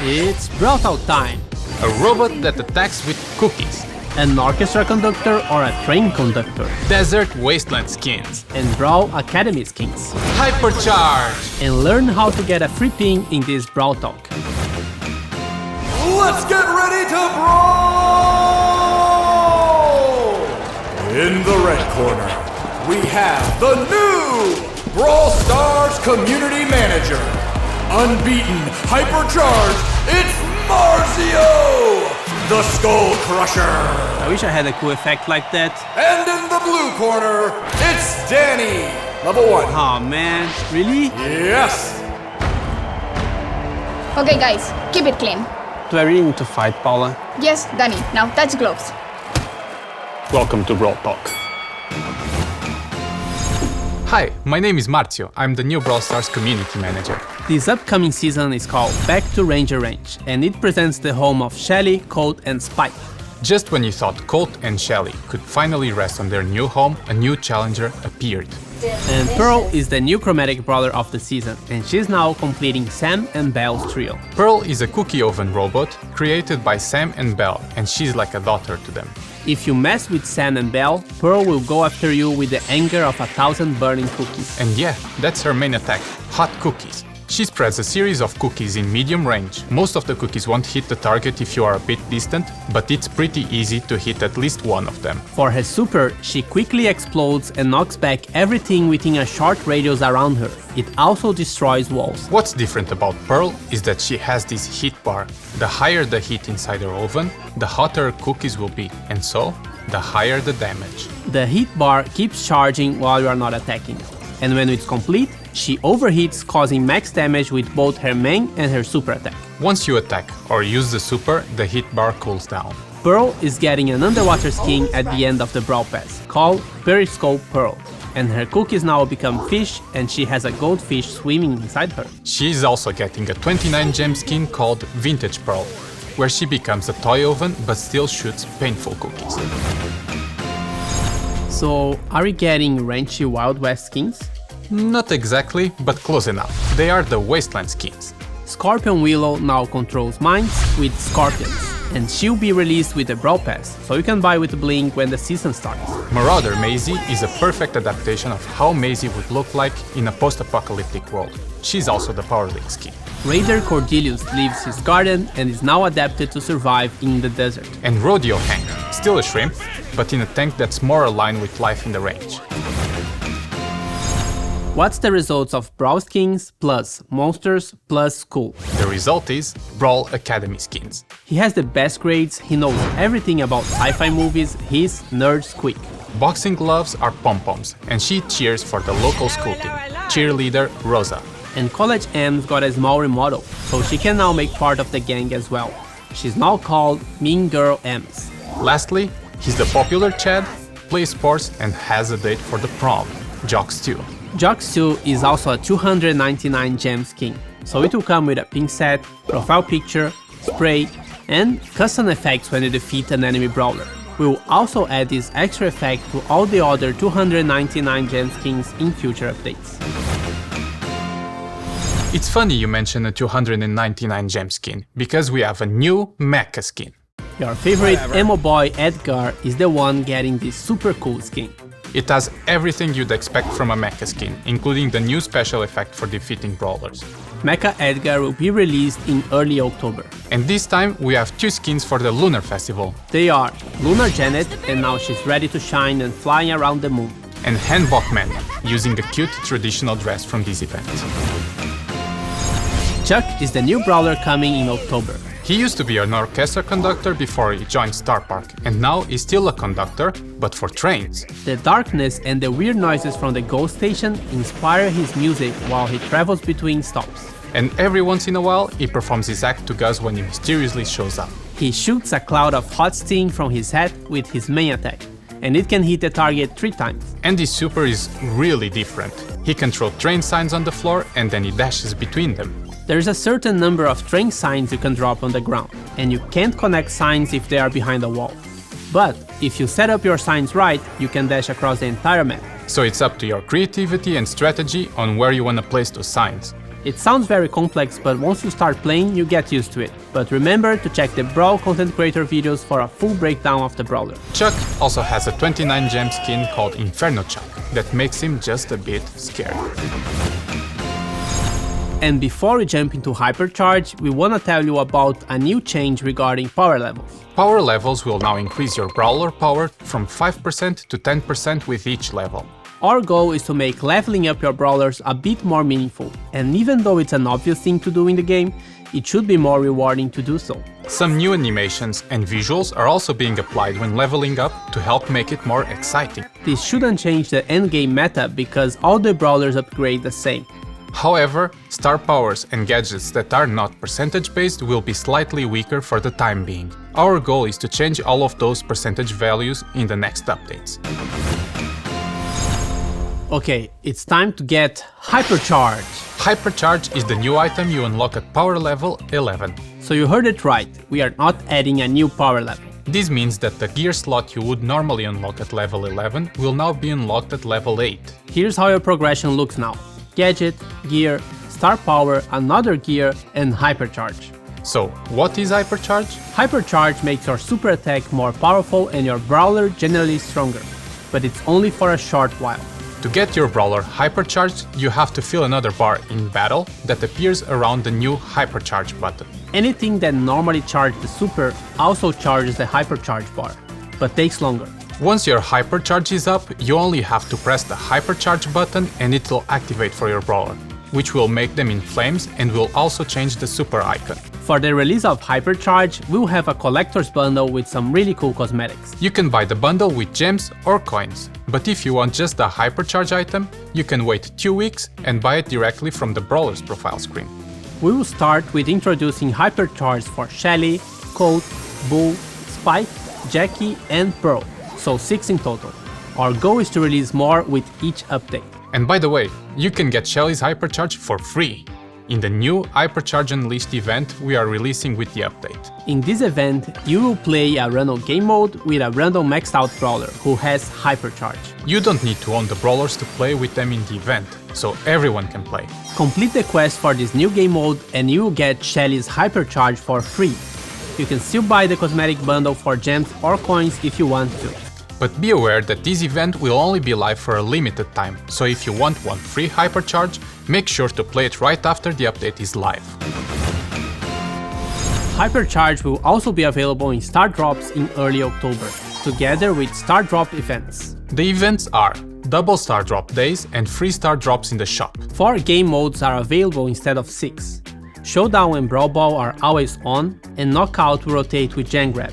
It's Brawl time! A robot that attacks with cookies. An orchestra conductor or a train conductor. Desert wasteland skins. And Brawl Academy skins. Hypercharge! And learn how to get a free pin in this Brawl Talk. Let's get ready to brawl! In the red corner, we have the new Brawl Stars Community Manager. Unbeaten, Hypercharge, it's Marzio, the Skull Crusher. I wish I had a cool effect like that. And in the blue corner, it's Danny, level 1. Aw man, really? Yes! Okay guys, keep it clean. Do I really need to fight, Paula? Yes, Danny, now touch gloves. Welcome to Brawl Talk. Hi, my name is Marzio. I'm the new Brawl Stars Community Manager. This upcoming season is called Back to Rangerranch, and it presents the home of Shelly, Colt and Spike. Just when you thought Colt and Shelly could finally rest on their new home, a new challenger appeared. And Pearl is the new chromatic brawler of the season, and she's now completing Sam and Belle's trio. Pearl is a cookie oven robot created by Sam and Belle, and she's like a daughter to them. If you mess with Sam and Belle, Pearl will go after you with the anger of 1,000 burning cookies. And yeah, that's her main attack, hot cookies. She spreads a series of cookies in medium range. Most of the cookies won't hit the target if you are a bit distant, but it's pretty easy to hit at least one of them. For her super, she quickly explodes and knocks back everything within a short radius around her. It also destroys walls. What's different about Pearl is that she has this heat bar. The higher the heat inside her oven, the hotter her cookies will be, and so, the higher the damage. The heat bar keeps charging while you are not attacking. And when it's complete, she overheats, causing max damage with both her main and her super attack. Once you attack or use the super, the heat bar cools down. Pearl is getting an underwater skin at the end of the Brawl Pass, called Periscope Pearl. And her cookies now become fish, and she has a goldfish swimming inside her. She is also getting a 29 gem skin called Vintage Pearl, where she becomes a toy oven but still shoots painful cookies. So, are we getting ranchy Wild West skins? Not exactly, but close enough. They are the wasteland skins. Scorpion Willow now controls mines with scorpions, and she'll be released with the Brawl Pass, so you can buy with Blink when the season starts. Marauder Maisie is a perfect adaptation of how Maisie would look like in a post-apocalyptic world. She's also the Power League skin. Raider Cordelius leaves his garden and is now adapted to survive in the desert. And Rodeo Hank, still a shrimp, but in a tank that's more aligned with life in the range. What's the results of Brawl skins plus monsters plus school? The result is Brawl Academy skins. He has the best grades, he knows everything about sci-fi movies, he's nerd squeak. Boxing gloves are pom-poms, and she cheers for the local school team, cheerleader Rosa. And College M's got a small remodel, so she can now make part of the gang as well. She's now called Mean Girl M's. Lastly, he's the popular Chad, plays sports and has a date for the prom, Jocks 2. Jocks 2 is also a 299 gem skin, so it will come with a pin set, profile picture, spray, and custom effects when you defeat an enemy brawler. We will also add this extra effect to all the other 299 gem skins in future updates. It's funny you mention a 299 gem skin, because we have a new Mecha skin. Your favorite emo boy Edgar is the one getting this super cool skin. It has everything you'd expect from a Mecha skin, including the new special effect for defeating Brawlers. Mecha Edgar will be released in early October. And this time we have two skins for the Lunar Festival. They are Lunar Janet, and now she's ready to shine and fly around the moon. And Hanbok Man, using a cute traditional dress from this event. Chuck is the new brawler coming in October. He used to be an orchestra conductor before he joined Star Park, and now is still a conductor, but for trains. The darkness and the weird noises from the ghost station inspire his music while he travels between stops. And every once in a while, he performs his act to Gus when he mysteriously shows up. He shoots a cloud of hot steam from his head with his main attack, and it can hit the target 3 times. And his super is really different. He can throw train signs on the floor and then he dashes between them. There's a certain number of train signs you can drop on the ground, and you can't connect signs if they are behind a wall. But if you set up your signs right, you can dash across the entire map. So it's up to your creativity and strategy on where you want to place those signs. It sounds very complex, but once you start playing, you get used to it. But remember to check the Brawl content creator videos for a full breakdown of the Brawler. Chuck also has a 29 gem skin called Inferno Chuck that makes him just a bit scary. And before we jump into Hypercharge, we wanna tell you about a new change regarding power levels. Power levels will now increase your Brawler power from 5% to 10% with each level. Our goal is to make leveling up your Brawlers a bit more meaningful, and even though it's an obvious thing to do in the game, it should be more rewarding to do so. Some new animations and visuals are also being applied when leveling up to help make it more exciting. This shouldn't change the endgame meta because all the Brawlers upgrade the same. However, star powers and gadgets that are not percentage based will be slightly weaker for the time being. Our goal is to change all of those percentage values in the next updates. Okay, it's time to get Hypercharge. Hypercharge is the new item you unlock at power level 11. So you heard it right, we are not adding a new power level. This means that the gear slot you would normally unlock at level 11 will now be unlocked at level 8. Here's how your progression looks now. Gadget, gear, star power, another gear, and Hypercharge. So, what is Hypercharge? Hypercharge makes your super attack more powerful and your Brawler generally stronger, but it's only for a short while. To get your Brawler hypercharged, you have to fill another bar in battle that appears around the new Hypercharge button. Anything that normally charges the super also charges the Hypercharge bar, but takes longer. Once your Hypercharge is up, you only have to press the Hypercharge button and it will activate for your Brawler, which will make them in flames and will also change the super icon. For the release of Hypercharge, we'll have a collector's bundle with some really cool cosmetics. You can buy the bundle with gems or coins, but if you want just the Hypercharge item, you can wait 2 weeks and buy it directly from the Brawler's profile screen. We will start with introducing Hypercharge for Shelly, Colt, Bull, Spike, Jackie, and Pearl, so 6 in total. Our goal is to release more with each update. And by the way, you can get Shelly's Hypercharge for free in the new Hypercharge Unleashed event we are releasing with the update. In this event, you will play a random game mode with a random maxed out Brawler who has Hypercharge. You don't need to own the Brawlers to play with them in the event, so everyone can play. Complete the quest for this new game mode and you will get Shelly's Hypercharge for free. You can still buy the cosmetic bundle for gems or coins if you want to. But be aware that this event will only be live for a limited time, so if you want one free Hypercharge, make sure to play it right after the update is live. Hypercharge will also be available in Star Drops in early October, together with Star Drop events. The events are double Star Drop days and free Star Drops in the shop. 4 game modes are available instead of 6. Showdown and Brawl Ball are always on, and Knockout will rotate with Gen Grab.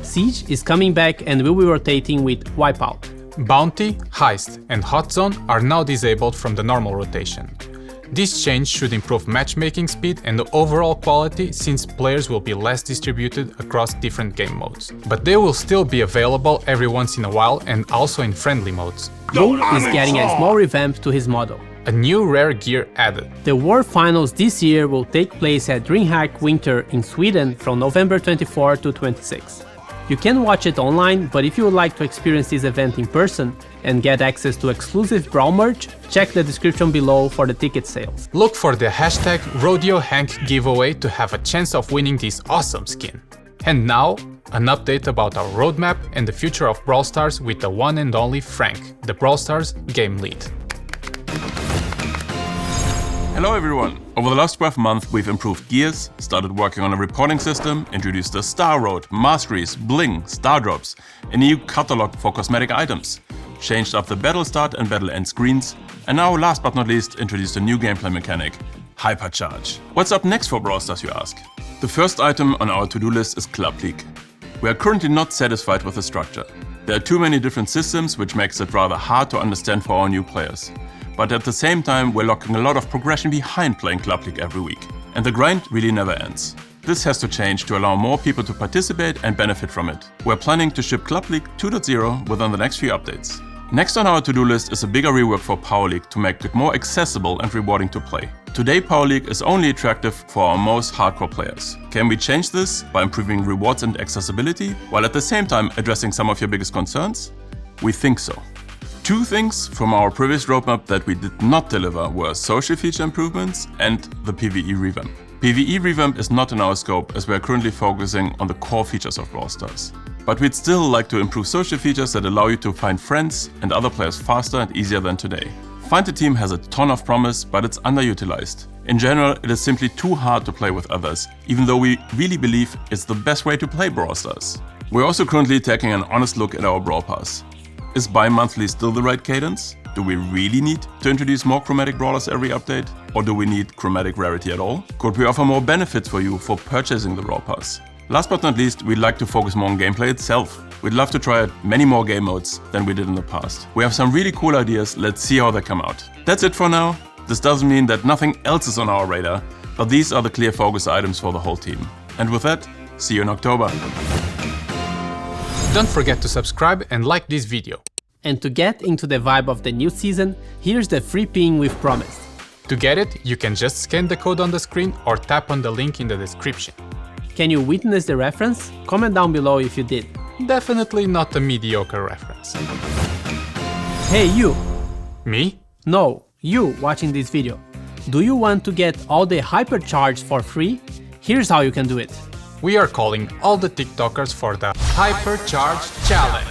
Siege is coming back and will be rotating with Wipeout. Bounty, Heist, and Hot Zone are now disabled from the normal rotation. This change should improve matchmaking speed and the overall quality since players will be less distributed across different game modes. But they will still be available every once in a while and also in friendly modes. Bull is getting a small revamp to his model. A new rare gear added. The World Finals this year will take place at DreamHack Winter in Sweden from November 24 to 26. You can watch it online, but if you would like to experience this event in person and get access to exclusive Brawl merch, check the description below for the ticket sales. Look for the hashtag RodeoHank giveaway to have a chance of winning this awesome skin. And now, an update about our roadmap and the future of Brawl Stars with the one and only Frank, the Brawl Stars game lead. Hello everyone! Over the last 12 months we've improved gears, started working on a reporting system, introduced a Star Road, Masteries, Bling, Star Drops, a new catalog for cosmetic items, changed up the battle start and battle end screens, and now last but not least introduced a new gameplay mechanic, Hypercharge. What's up next for Brawl Stars, you ask? The first item on our to-do list is Club League. We are currently not satisfied with the structure. There are too many different systems which makes it rather hard to understand for our new players. But at the same time, we're locking a lot of progression behind playing Club League every week. And the grind really never ends. This has to change to allow more people to participate and benefit from it. We're planning to ship Club League 2.0 within the next few updates. Next on our to-do list is a bigger rework for Power League to make it more accessible and rewarding to play. Today Power League is only attractive for our most hardcore players. Can we change this by improving rewards and accessibility, while at the same time addressing some of your biggest concerns? We think so. Two things from our previous roadmap that we did not deliver were social feature improvements and the PvE revamp. PvE revamp is not in our scope as we are currently focusing on the core features of Brawl Stars. But we'd still like to improve social features that allow you to find friends and other players faster and easier than today. Find a Team has a ton of promise, but it's underutilized. In general, it is simply too hard to play with others, even though we really believe it's the best way to play Brawl Stars. We're also currently taking an honest look at our Brawl Pass. Is bi-monthly still the right cadence? Do we really need to introduce more chromatic brawlers every update? Or do we need chromatic rarity at all? Could we offer more benefits for you for purchasing the Brawl Pass? Last but not least, we'd like to focus more on gameplay itself. We'd love to try out many more game modes than we did in the past. We have some really cool ideas, let's see how they come out. That's it for now. This doesn't mean that nothing else is on our radar, but these are the clear focus items for the whole team. And with that, see you in October. Don't forget to subscribe and like this video. And to get into the vibe of the new season, here's the free pin we've promised. To get it, you can just scan the code on the screen or tap on the link in the description. Can you witness the reference? Comment down below if you did. Definitely not a mediocre reference. Hey you! Me? No, you watching this video. Do you want to get all the Hypercharge for free? Here's how you can do it. We are calling all the TikTokers for the Hypercharge Challenge.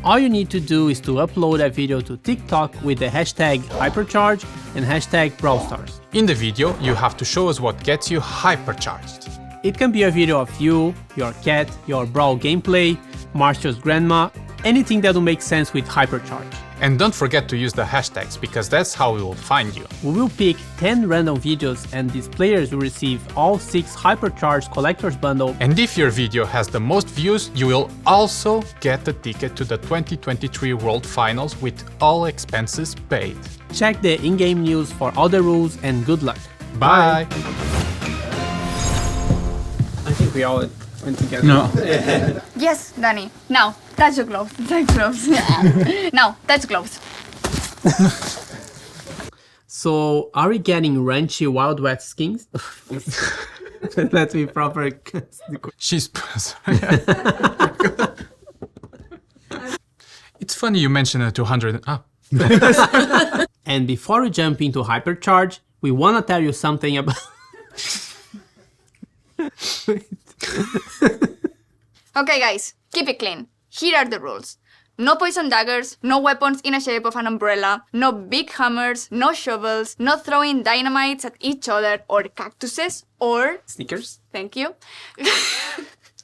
All you need to do is to upload a video to TikTok with the hashtag Hypercharge and hashtag BrawlStars. In the video, you have to show us what gets you hypercharged. It can be a video of you, your cat, your Brawl gameplay, Marcia's grandma, anything that will make sense with Hypercharge. And don't forget to use the hashtags, because that's how we will find you. We will pick 10 random videos and these players will receive all 6 Hypercharge collector's bundle. And if your video has the most views, you will also get a ticket to the 2023 World Finals with all expenses paid. Check the in-game news for all the rules and good luck. Bye! I think we all went together. No. Yes, Danny. Now, touch the gloves. Touch gloves. Now, touch gloves. So, are we getting ranchy Wild West skins? Let's be proper. She's... It's funny you mentioned a 200... And before we jump into Hypercharge, we want to tell you something about... Okay, guys, keep it clean. Here are the rules. No poison daggers, no weapons in the shape of an umbrella, no big hammers, no shovels, no throwing dynamites at each other or cactuses or... Sneakers? Thank you.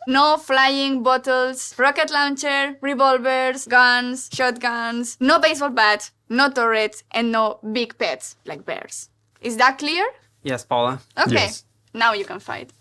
No flying bottles, rocket launcher, revolvers, guns, shotguns, no baseball bat, no turrets, and no big pets like bears. Is that clear? Yes, Paula. Okay, Yes. now you can fight.